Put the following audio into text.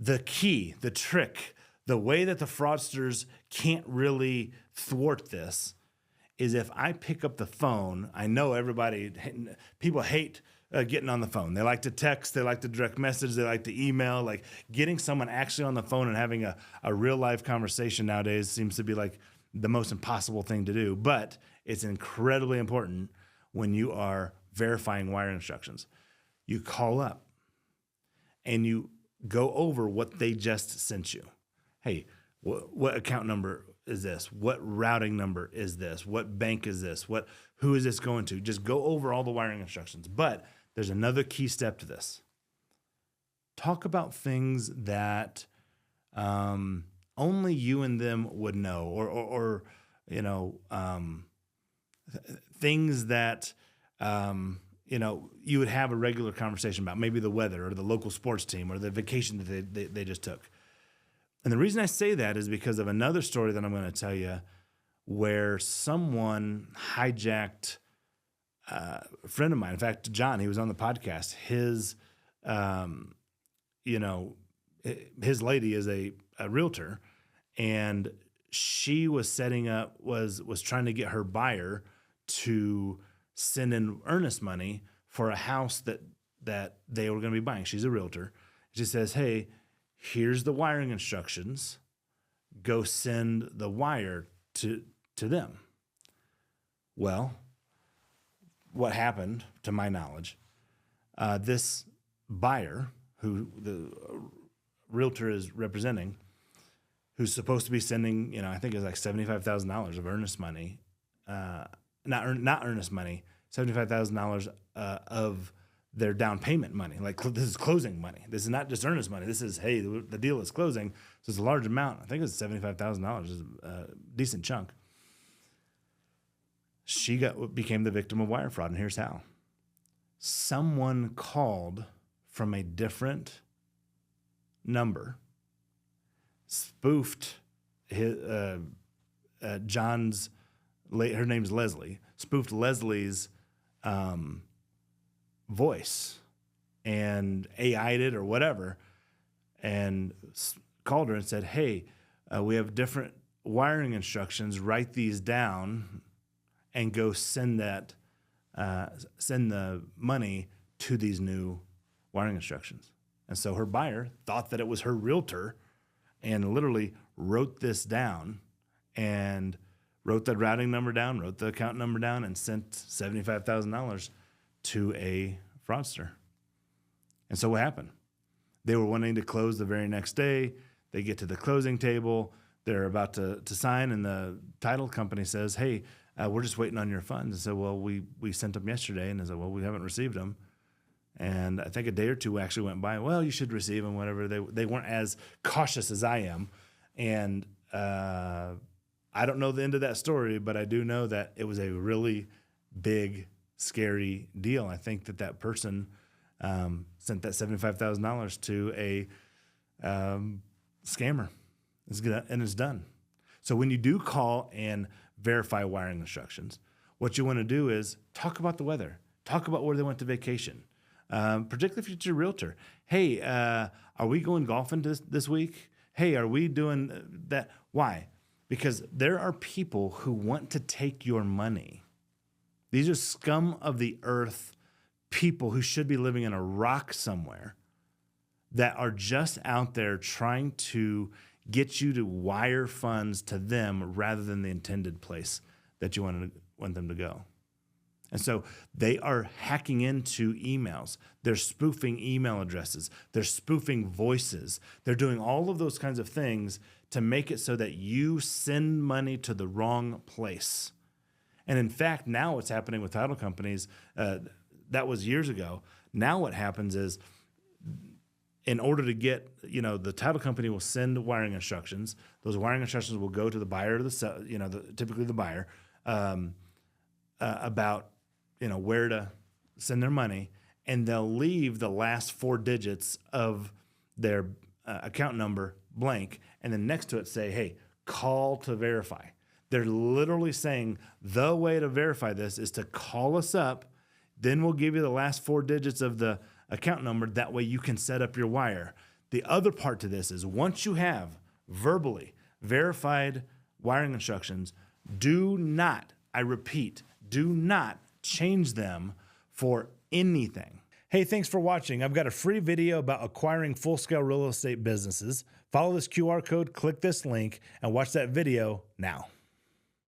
the key, the trick, the way that the fraudsters can't really thwart this is if I pick up the phone. I know people hate getting on the phone. They like to text, they like to direct message, they like to email. Like getting someone actually on the phone and having a real life conversation nowadays seems to be like the most impossible thing to do. But it's incredibly important when you are verifying wire instructions. You call up and you go over what they just sent you. Hey, what account number is this? What routing number is this? What bank is this? Who is this going to? Just go over all the wiring instructions. But there's another key step to this. Talk about things that only you and them would know, or things that you would have a regular conversation about, maybe the weather or the local sports team or the vacation that they just took. And the reason I say that is because of another story that I'm going to tell you where someone hijacked a friend of mine. In fact, John, he was on the podcast. His lady is a realtor, and she was was trying to get her buyer to send in earnest money for a house that they were going to be buying. She's a realtor. She says, hey, here's the wiring instructions. Go send the wire to them. Well, what happened, to my knowledge, this buyer, who the realtor is representing, who's supposed to be sending, I think it's like $75,000 of earnest money, not earnest money, $75,000 of their down payment money. Like this is closing money. This is not just earnest money. This is, hey, the deal is closing. So it's a large amount. I think it's $75,000 is a decent chunk. She became the victim of wire fraud, and here's how. Someone called from a different number, spoofed John's, her name's Leslie, spoofed Leslie's voice and AI'd it or whatever, and called her and said, hey, we have different wiring instructions. Write these down and go send the money to these new wiring instructions. And so her buyer thought that it was her realtor and literally wrote this down and wrote the routing number down, wrote the account number down, and sent $75,000 to a fraudster. And so what happened? They were wanting to close the very next day. They get to the closing table. They're about to sign, and the title company says, hey, we're just waiting on your funds. And so, well, we sent them yesterday. And they said, well, we haven't received them. And I think a day or two actually went by. Well, you should receive them, whatever. They weren't as cautious as I am. And I don't know the end of that story, but I do know that it was a really big, scary deal. I think that person sent that $75,000 to a scammer. And it's done. So when you do call and verify wiring instructions, what you want to do is talk about the weather. Talk about where they went to vacation. Particularly if you're a realtor. Hey, are we going golfing this week? Hey, are we doing that? Why? Because there are people who want to take your money. These are scum of the earth people who should be living in a rock somewhere that are just out there trying to get you to wire funds to them rather than the intended place that you want them to go. And so they are hacking into emails. They're spoofing email addresses. They're spoofing voices. They're doing all of those kinds of things to make it so that you send money to the wrong place. And in fact, now what's happening with title companies, that was years ago. Now what happens is, in order to get, the title company will send wiring instructions. Those wiring instructions will go to the buyer, typically the buyer, about, where to send their money, and they'll leave the last 4 digits of their account number blank, and then next to it say, hey, call to verify. They're literally saying the way to verify this is to call us up, then we'll give you the last 4 digits of the account number. That way you can set up your wire. The other part to this is once you have verbally verified wiring instructions, do not, I repeat, do not change them for anything. Hey, thanks for watching. I've got a free video about acquiring full-scale real estate businesses. Follow this QR code, click this link, and watch that video now.